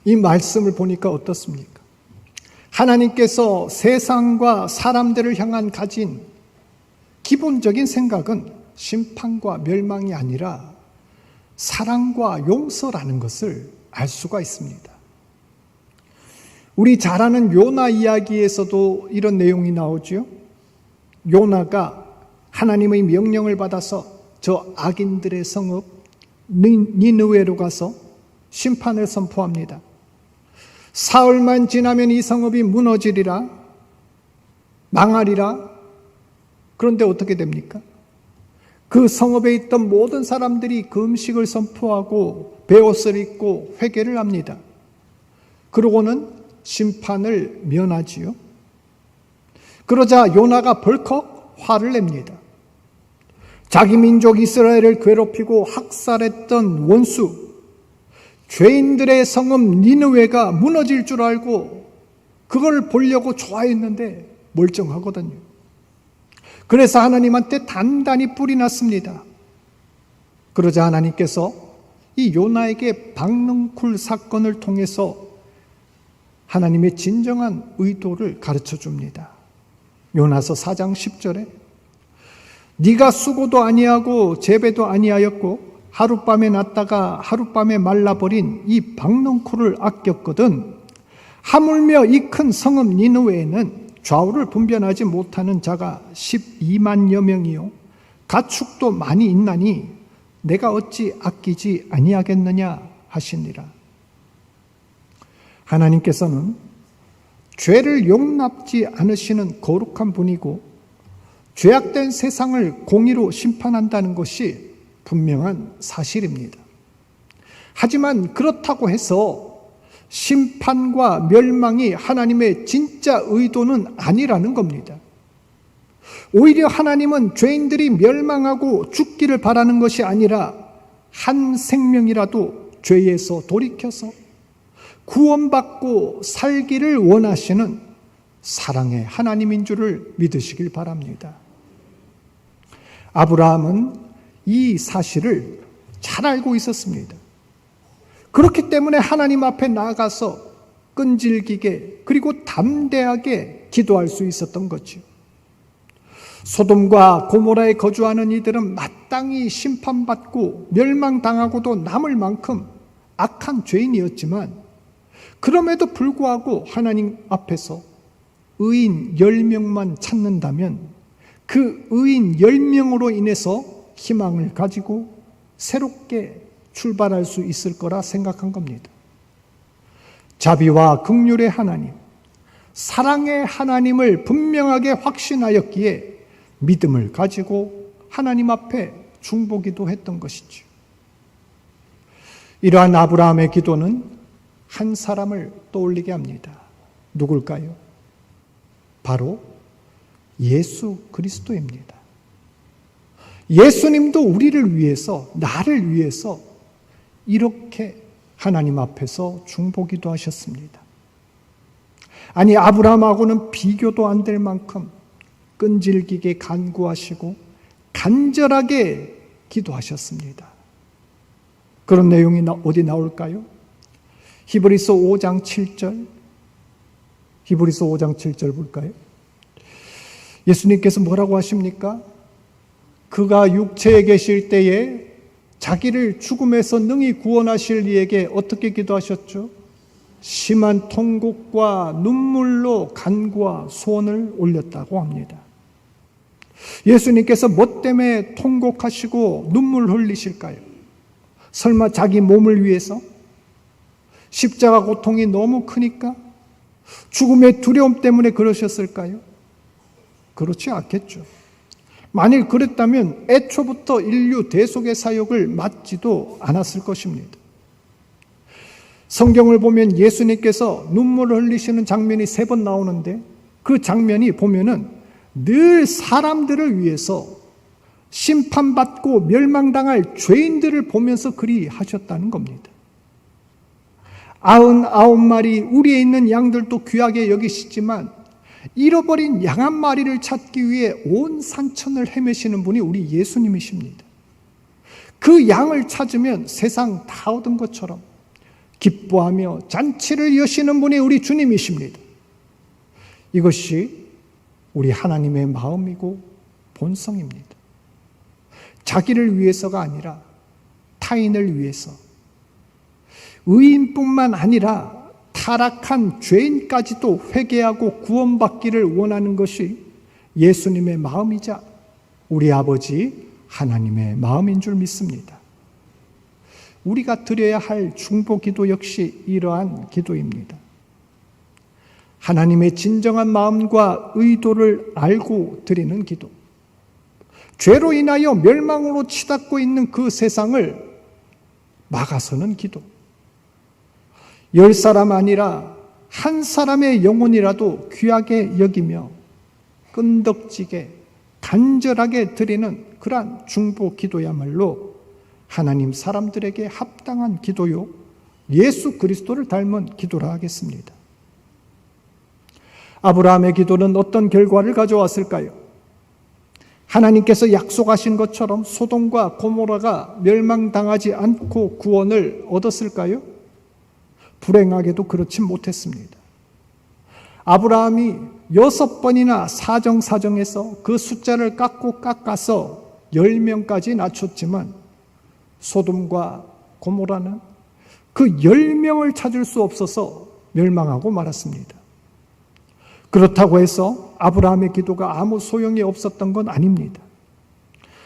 이 말씀을 보니까 어떻습니까? 하나님께서 세상과 사람들을 향한 가진 기본적인 생각은 심판과 멸망이 아니라 사랑과 용서라는 것을 알 수가 있습니다. 우리 잘 아는 요나 이야기에서도 이런 내용이 나오죠. 요나가 하나님의 명령을 받아서 저 악인들의 성읍 니느웨로 가서 심판을 선포합니다. 사흘만 지나면 이 성읍이 무너지리라, 망하리라. 그런데 어떻게 됩니까? 그 성읍에 있던 모든 사람들이 금식을 선포하고 베옷을 입고 회개를 합니다. 그러고는 심판을 면하지요. 그러자 요나가 벌컥 화를 냅니다. 자기 민족 이스라엘을 괴롭히고 학살했던 원수, 죄인들의 성읍 니느웨가 무너질 줄 알고 그걸 보려고 좋아했는데 멀쩡하거든요. 그래서 하나님한테 단단히 뿔이 났습니다. 그러자 하나님께서 이 요나에게 박능쿨 사건을 통해서 하나님의 진정한 의도를 가르쳐 줍니다. 요나서 4장 10절에 네가 수고도 아니하고 재배도 아니하였고 하룻밤에 났다가 하룻밤에 말라버린 이 박능쿨을 아꼈거든 하물며 이 큰 성읍 니느웨에는 좌우를 분별하지 못하는 자가 12만여 명이요 가축도 많이 있나니 내가 어찌 아끼지 아니하겠느냐 하시니라. 하나님께서는 죄를 용납지 않으시는 거룩한 분이고 죄악된 세상을 공의로 심판한다는 것이 분명한 사실입니다. 하지만 그렇다고 해서 심판과 멸망이 하나님의 진짜 의도는 아니라는 겁니다. 오히려 하나님은 죄인들이 멸망하고 죽기를 바라는 것이 아니라 한 생명이라도 죄에서 돌이켜서 구원받고 살기를 원하시는 사랑의 하나님인 줄을 믿으시길 바랍니다. 아브라함은 이 사실을 잘 알고 있었습니다. 그렇기 때문에 하나님 앞에 나아가서 끈질기게 그리고 담대하게 기도할 수 있었던 거죠. 소돔과 고모라에 거주하는 이들은 마땅히 심판받고 멸망당하고도 남을 만큼 악한 죄인이었지만 그럼에도 불구하고 하나님 앞에서 의인 10명만 찾는다면 그 의인 10명으로 인해서 희망을 가지고 새롭게 출발할 수 있을 거라 생각한 겁니다. 자비와 긍휼의 하나님, 사랑의 하나님을 분명하게 확신하였기에 믿음을 가지고 하나님 앞에 중보기도 했던 것이죠. 이러한 아브라함의 기도는 한 사람을 떠올리게 합니다. 누굴까요? 바로 예수 그리스도입니다. 예수님도 우리를 위해서, 나를 위해서 이렇게 하나님 앞에서 중보기도 하셨습니다. 아니, 아브라함하고는 비교도 안 될 만큼 끈질기게 간구하시고 간절하게 기도하셨습니다. 그런 내용이 어디 나올까요? 히브리서 5장 7절. 히브리서 5장 7절 볼까요? 예수님께서 뭐라고 하십니까? 그가 육체에 계실 때에 자기를 죽음에서 능히 구원하실 이에게 어떻게 기도하셨죠? 심한 통곡과 눈물로 간구와 소원을 올렸다고 합니다. 예수님께서 뭐 때문에 통곡하시고 눈물 흘리실까요? 설마 자기 몸을 위해서? 십자가 고통이 너무 크니까? 죽음의 두려움 때문에 그러셨을까요? 그렇지 않겠죠. 만일 그랬다면 애초부터 인류 대속의 사역을 맡지도 않았을 것입니다. 성경을 보면 예수님께서 눈물을 흘리시는 장면이 3번 나오는데 그 장면이 보면은 늘 사람들을 위해서 심판받고 멸망당할 죄인들을 보면서 그리 하셨다는 겁니다. 99마리 우리에 있는 양들도 귀하게 여기시지만 잃어버린 양 한 마리를 찾기 위해 온 산천을 헤매시는 분이 우리 예수님이십니다. 그 양을 찾으면 세상 다 얻은 것처럼 기뻐하며 잔치를 여시는 분이 우리 주님이십니다. 이것이 우리 하나님의 마음이고 본성입니다. 자기를 위해서가 아니라 타인을 위해서, 의인뿐만 아니라 타락한 죄인까지도 회개하고 구원받기를 원하는 것이 예수님의 마음이자 우리 아버지 하나님의 마음인 줄 믿습니다. 우리가 드려야 할 중보기도 역시 이러한 기도입니다. 하나님의 진정한 마음과 의도를 알고 드리는 기도. 죄로 인하여 멸망으로 치닫고 있는 그 세상을 막아서는 기도. 10사람 아니라 한 사람의 영혼이라도 귀하게 여기며 끈덕지게 간절하게 드리는 그러한 중보 기도야말로 하나님 사람들에게 합당한 기도요, 예수 그리스도를 닮은 기도라 하겠습니다. 아브라함의 기도는 어떤 결과를 가져왔을까요? 하나님께서 약속하신 것처럼 소돔과 고모라가 멸망당하지 않고 구원을 얻었을까요? 불행하게도 그렇지 못했습니다. 아브라함이 6번이나 사정사정해서 그 숫자를 깎아서 10명까지 낮췄지만 소돔과 고모라는 그 10명을 찾을 수 없어서 멸망하고 말았습니다. 그렇다고 해서 아브라함의 기도가 아무 소용이 없었던 건 아닙니다.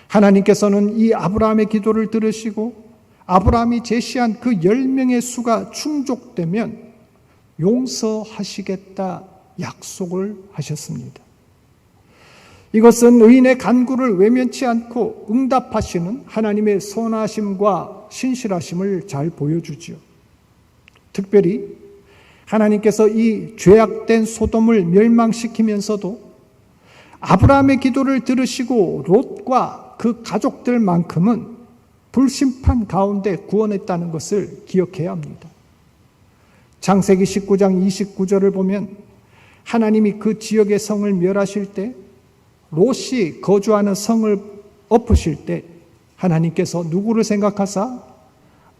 하나님께서는 이 아브라함의 기도를 들으시고 아브라함이 제시한 그 10명의 수가 충족되면 용서하시겠다 약속을 하셨습니다. 이것은 의인의 간구를 외면치 않고 응답하시는 하나님의 선하심과 신실하심을 잘 보여주지요. 특별히 하나님께서 이 죄악된 소돔을 멸망시키면서도 아브라함의 기도를 들으시고 롯과 그 가족들만큼은 불심판 가운데 구원했다는 것을 기억해야 합니다. 창세기 19장 29절을 보면 하나님이 그 지역의 성을 멸하실 때, 롯이 거주하는 성을 엎으실 때 하나님께서 누구를 생각하사?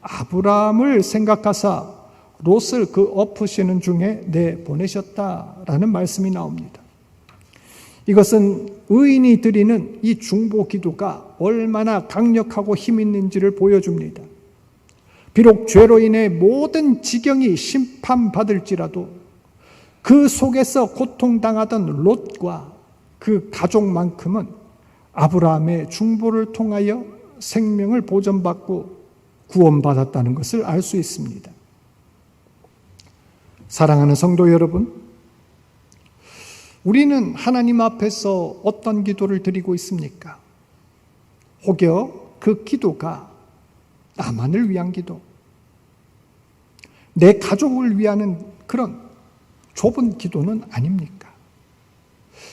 아브라함을 생각하사 롯을 그 엎으시는 중에 내보내셨다라는 말씀이 나옵니다. 이것은 의인이 드리는 이 중보 기도가 얼마나 강력하고 힘 있는지를 보여줍니다. 비록 죄로 인해 모든 지경이 심판받을지라도 그 속에서 고통당하던 롯과 그 가족만큼은 아브라함의 중보를 통하여 생명을 보전받고 구원받았다는 것을 알 수 있습니다. 사랑하는 성도 여러분, 우리는 하나님 앞에서 어떤 기도를 드리고 있습니까? 혹여 그 기도가 나만을 위한 기도, 내 가족을 위하는 그런 좁은 기도는 아닙니까?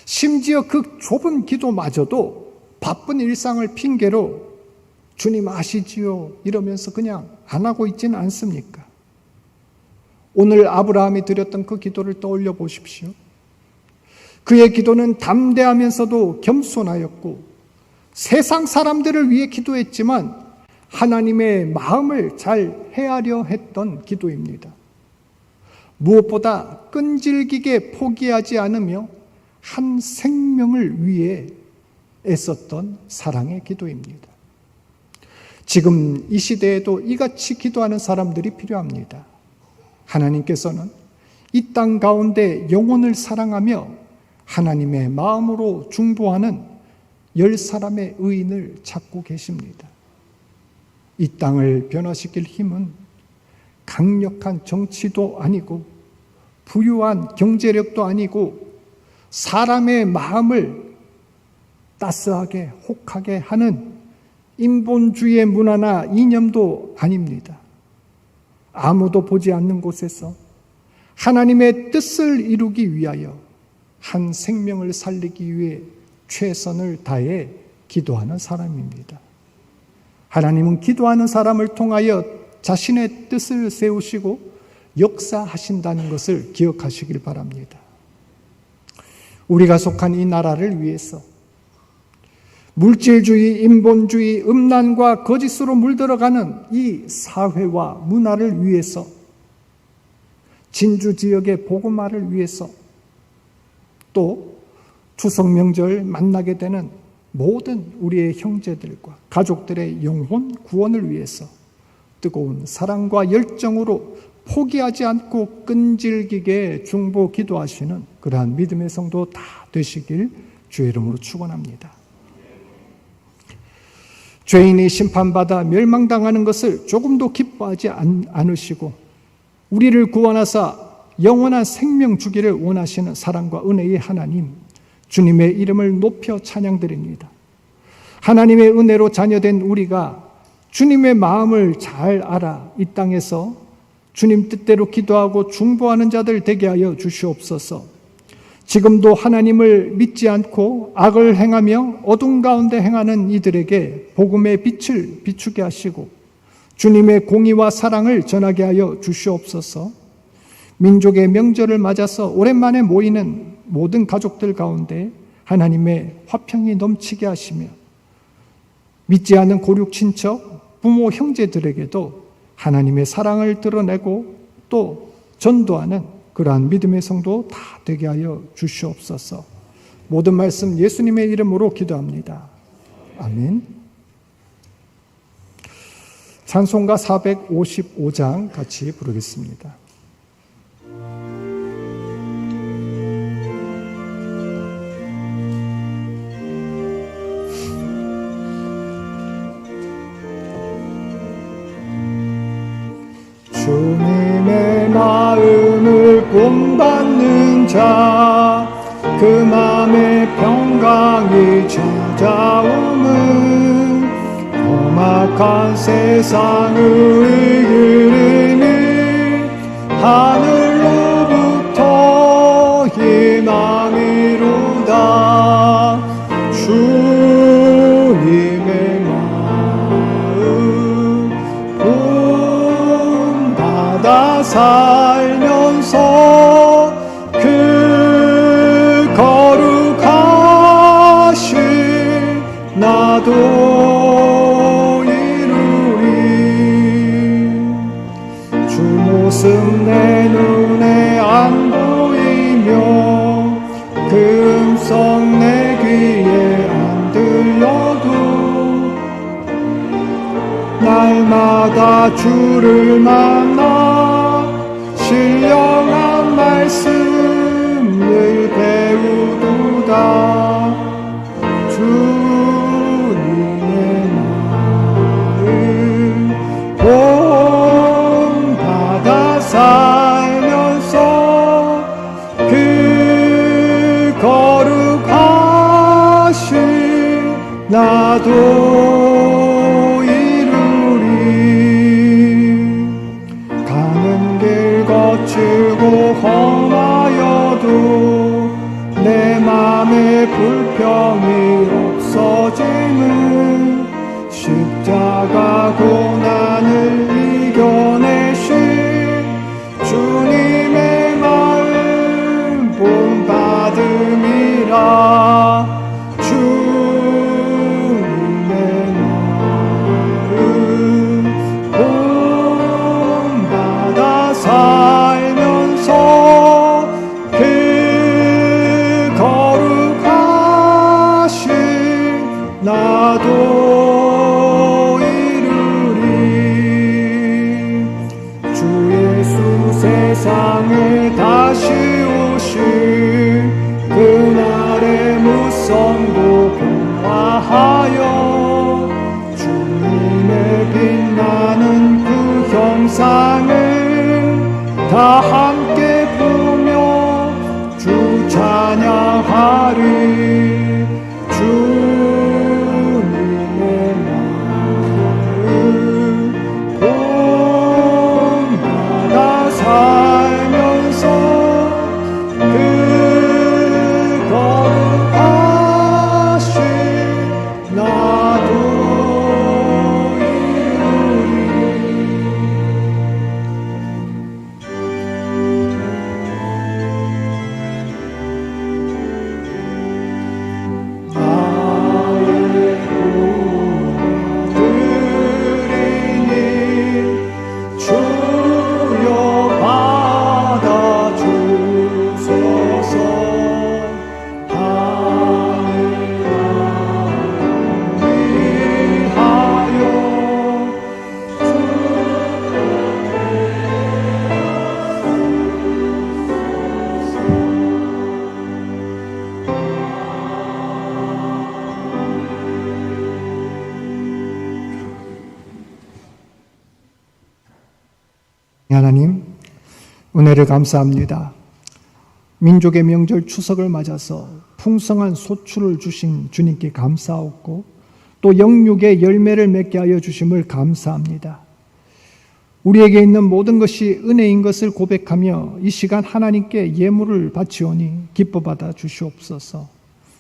심지어 그 좁은 기도마저도 바쁜 일상을 핑계로 주님 아시지요? 이러면서 그냥 안 하고 있지는 않습니까? 오늘 아브라함이 드렸던 그 기도를 떠올려 보십시오. 그의 기도는 담대하면서도 겸손하였고 세상 사람들을 위해 기도했지만 하나님의 마음을 잘 헤아려 했던 기도입니다. 무엇보다 끈질기게 포기하지 않으며 한 생명을 위해 애썼던 사랑의 기도입니다. 지금 이 시대에도 이같이 기도하는 사람들이 필요합니다. 하나님께서는 이 땅 가운데 영혼을 사랑하며 하나님의 마음으로 중보하는 10사람의 의인을 찾고 계십니다. 이 땅을 변화시킬 힘은 강력한 정치도 아니고 부유한 경제력도 아니고 사람의 마음을 따스하게 혹하게 하는 인본주의의 문화나 이념도 아닙니다. 아무도 보지 않는 곳에서 하나님의 뜻을 이루기 위하여 한 생명을 살리기 위해 최선을 다해 기도하는 사람입니다. 하나님은 기도하는 사람을 통하여 자신의 뜻을 세우시고 역사하신다는 것을 기억하시길 바랍니다. 우리가 속한 이 나라를 위해서 물질주의, 인본주의, 음란과 거짓으로 물들어가는 이 사회와 문화를 위해서 진주 지역의 복음화를 위해서, 또 추석 명절 만나게 되는 모든 우리의 형제들과 가족들의 영혼 구원을 위해서 뜨거운 사랑과 열정으로 포기하지 않고 끈질기게 중보 기도하시는 그러한 믿음의 성도 다 되시길 주의 이름으로 축원합니다. 죄인이 심판받아 멸망당하는 것을 조금도 기뻐하지 않으시고 우리를 구원하사 영원한 생명 주기를 원하시는 사랑과 은혜의 하나님, 주님의 이름을 높여 찬양드립니다. 하나님의 은혜로 자녀된 우리가 주님의 마음을 잘 알아 이 땅에서 주님 뜻대로 기도하고 중보하는 자들 되게 하여 주시옵소서. 지금도 하나님을 믿지 않고 악을 행하며 어둠 가운데 행하는 이들에게 복음의 빛을 비추게 하시고 주님의 공의와 사랑을 전하게 하여 주시옵소서. 민족의 명절을 맞아서 오랜만에 모이는 모든 가족들 가운데 하나님의 화평이 넘치게 하시며 믿지 않은 고륙 친척, 부모, 형제들에게도 하나님의 사랑을 드러내고 또 전도하는 그러한 믿음의 성도 다 되게 하여 주시옵소서. 모든 말씀 예수님의 이름으로 기도합니다. 아멘. 찬송가 455장 같이 부르겠습니다. 주님의 마음을 본받는 자, 그 마음에 평강이 찾아오면 험악한 세상을 이기는 하늘로부터 희망이로다. 주님의 마음 본받아 살면서 그 거룩하신 나도 이루리. 주 모습 내 눈에 안 보이며 그 음성 내 귀에 안 들려도 날마다 주를 만나 신령한 말씀을 배우도다. 주님의 마음 본받아 살면서 그 거룩하신 나도 이루리. 가는 길 거칠고 험하여도 내 맘에 불평이 없어지는 십자가 고난을 이겨내신 주님의 마음 본받음이라. 주님의 마음 본받아 살면서 그 거룩하신 나도 이루리. 주 예수 세상에 다시 오실 그날의 무성도 변화하여 주님의 빛나는 그 형상을 다 함께 보며 주 찬양하리. 주님의 마음 본받아 살면서 그 거룩하신 나도 이루리. 하나님, 은혜를 감사합니다. 민족의 명절 추석을 맞아서 풍성한 소출을 주신 주님께 감사하고 또 영육의 열매를 맺게 하여 주심을 감사합니다. 우리에게 있는 모든 것이 은혜인 것을 고백하며 이 시간 하나님께 예물을 바치오니 기뻐 받아 주시옵소서.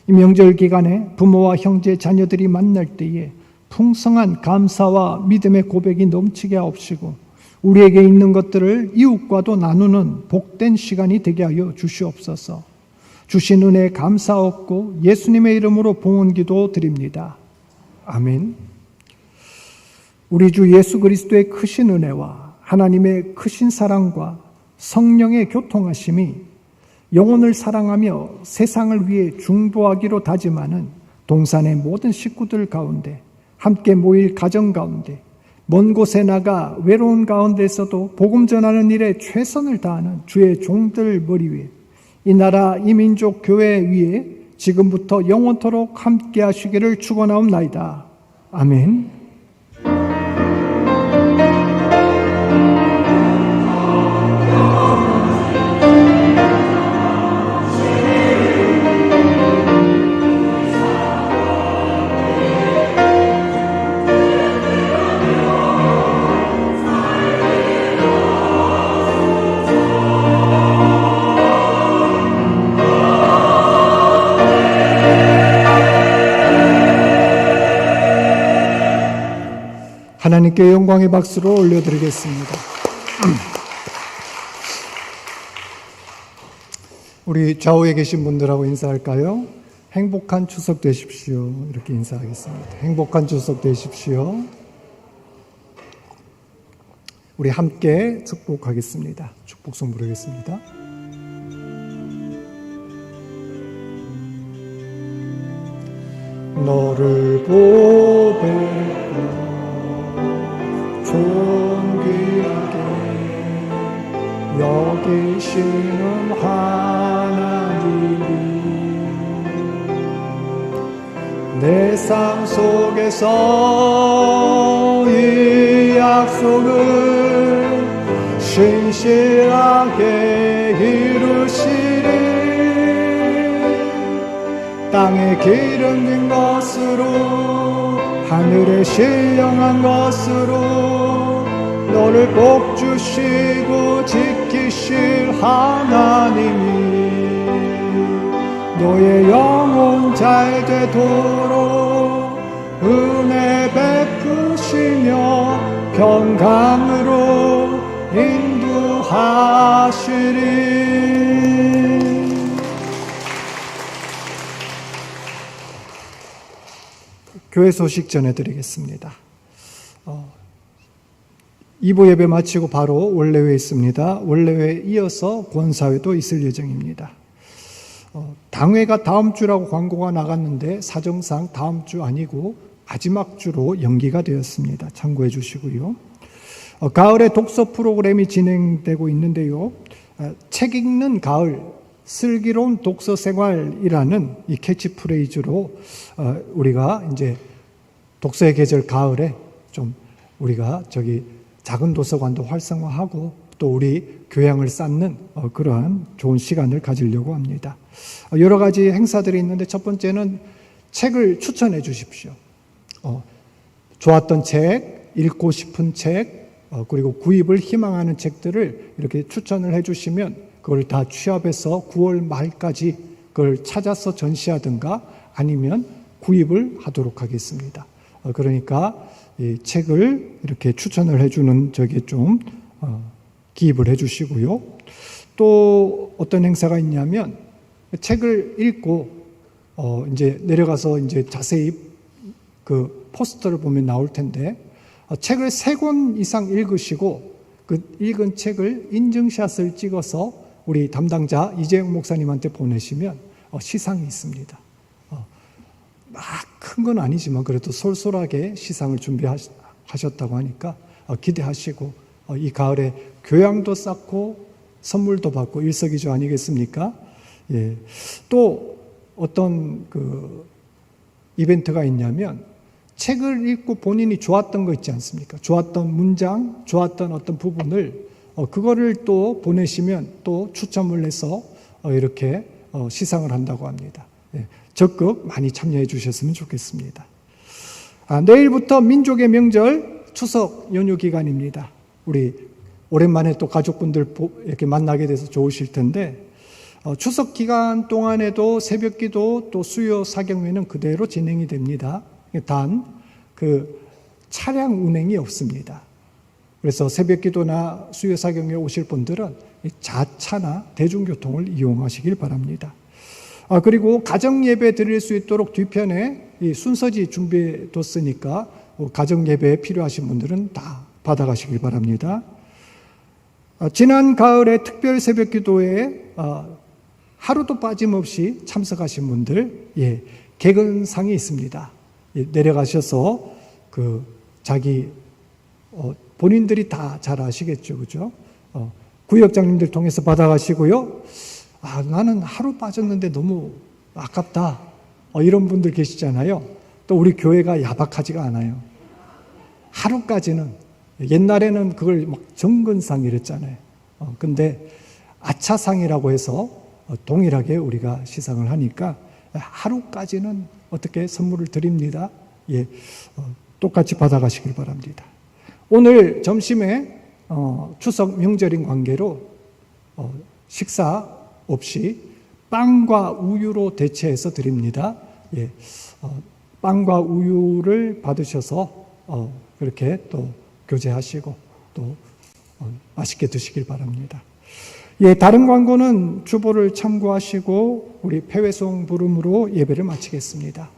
이 명절 기간에 부모와 형제, 자녀들이 만날 때에 풍성한 감사와 믿음의 고백이 넘치게 하옵시고 우리에게 있는 것들을 이웃과도 나누는 복된 시간이 되게 하여 주시옵소서. 주신 은혜에 감사하옵고 예수님의 이름으로 봉헌기도 드립니다. 아멘. 우리 주 예수 그리스도의 크신 은혜와 하나님의 크신 사랑과 성령의 교통하심이 영혼을 사랑하며 세상을 위해 중보하기로 다짐하는 동산의 모든 식구들 가운데, 함께 모일 가정 가운데, 먼 곳에 나가 외로운 가운데서도 복음 전하는 일에 최선을 다하는 주의 종들 머리 위에, 이 나라 이 민족 교회 위에 지금부터 영원토록 함께 하시기를 축원하옵나이다. 아멘. 하나님께 영광의 박수로 올려드리겠습니다. 우리 좌우에 계신 분들하고 인사할까요? 행복한 추석 되십시오. 이렇게 인사하겠습니다. 행복한 추석 되십시오. 우리 함께 축복하겠습니다. 축복송 부르겠습니다. 너를 보배고 존귀하게 여기시는 하나님이 내 삶 속에서 이 약속을 신실하게 이루시리. 땅에 기름진 것으로 하늘에 신령한 것으로 너를 복주시고 지키실 하나님이 너의 영혼 잘 되도록 은혜 베푸시며 평강으로 인도하시리. 교회 소식 전해드리겠습니다. 2부 예배 마치고 바로 원래회에 있습니다. 원래회에 이어서 권사회도 있을 예정입니다. 당회가 다음 주라고 광고가 나갔는데 사정상 다음 주 아니고 마지막 주로 연기가 되었습니다. 참고해 주시고요. 가을에 독서 프로그램이 진행되고 있는데요. 책 읽는 가을, 슬기로운 독서 생활이라는 이 캐치프레이즈로 우리가 이제 독서의 계절 가을에 좀 우리가 작은 도서관도 활성화하고 또 우리 교양을 쌓는 그러한 좋은 시간을 가지려고 합니다. 여러 가지 행사들이 있는데 첫 번째는 책을 추천해 주십시오. 좋았던 책, 읽고 싶은 책, 그리고 구입을 희망하는 책들을 이렇게 추천을 해 주시면 그걸 다 취합해서 9월 말까지 그걸 찾아서 전시하든가 아니면 구입을 하도록 하겠습니다. 그러니까 이 책을 이렇게 추천을 해주는 좀 기입을 해주시고요. 또 어떤 행사가 있냐면 책을 읽고 이제 내려가서 이제 자세히 그 포스터를 보면 나올 텐데 책을 3권 이상 읽으시고 그 읽은 책을 인증샷을 찍어서 우리 담당자 이재영 목사님한테 보내시면 시상이 있습니다. 막 큰 건 아니지만 그래도 솔솔하게 시상을 준비하셨다고 하니까 기대하시고 이 가을에 교양도 쌓고 선물도 받고 일석이조 아니겠습니까? 예. 또 어떤 이벤트가 있냐면 책을 읽고 본인이 좋았던 거 있지 않습니까? 좋았던 문장, 좋았던 어떤 부분을 그거를 또 보내시면 또 추첨을 해서 이렇게 시상을 한다고 합니다. 예, 적극 많이 참여해 주셨으면 좋겠습니다. 내일부터 민족의 명절 추석 연휴 기간입니다. 우리 오랜만에 또 가족분들 이렇게 만나게 돼서 좋으실 텐데 추석 기간 동안에도 새벽기도 또 수요 사경회는 그대로 진행이 됩니다. 단 그 차량 운행이 없습니다. 그래서 새벽기도나 수요 사경회에 오실 분들은 자차나 대중교통을 이용하시길 바랍니다. 그리고 가정예배 드릴 수 있도록 뒤편에 이 순서지 준비해 뒀으니까 가정예배에 필요하신 분들은 다 받아가시길 바랍니다. 지난 가을에 특별 새벽기도에 하루도 빠짐없이 참석하신 분들, 개근상이 있습니다. 내려가셔서 자기 본인들이 다 잘 아시겠죠, 그죠? 구역장님들 통해서 받아가시고요. 나는 하루 빠졌는데 너무 아깝다. 이런 분들 계시잖아요. 또 우리 교회가 야박하지가 않아요. 하루까지는, 옛날에는 그걸 막 정근상 이랬잖아요. 근데 아차상이라고 해서 동일하게 우리가 시상을 하니까 하루까지는 어떻게 선물을 드립니다. 똑같이 받아가시길 바랍니다. 오늘 점심에 추석 명절인 관계로 식사 없이 빵과 우유로 대체해서 드립니다. 빵과 우유를 받으셔서 그렇게 또 교제하시고 또 맛있게 드시길 바랍니다. 다른 광고는 주보를 참고하시고 우리 폐회송 부름으로 예배를 마치겠습니다.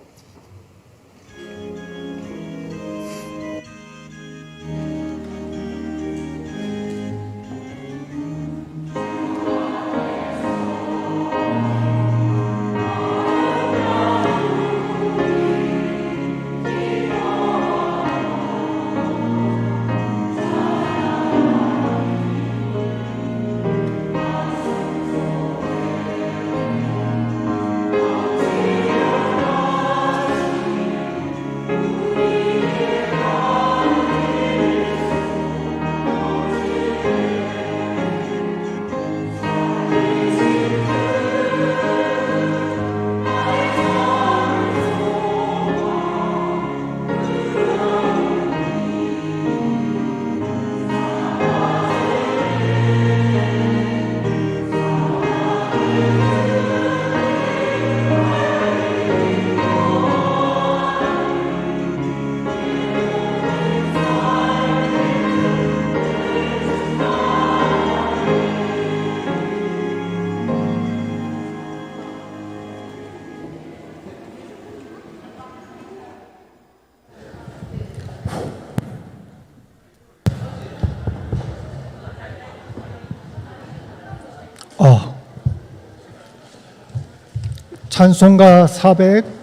찬송가 400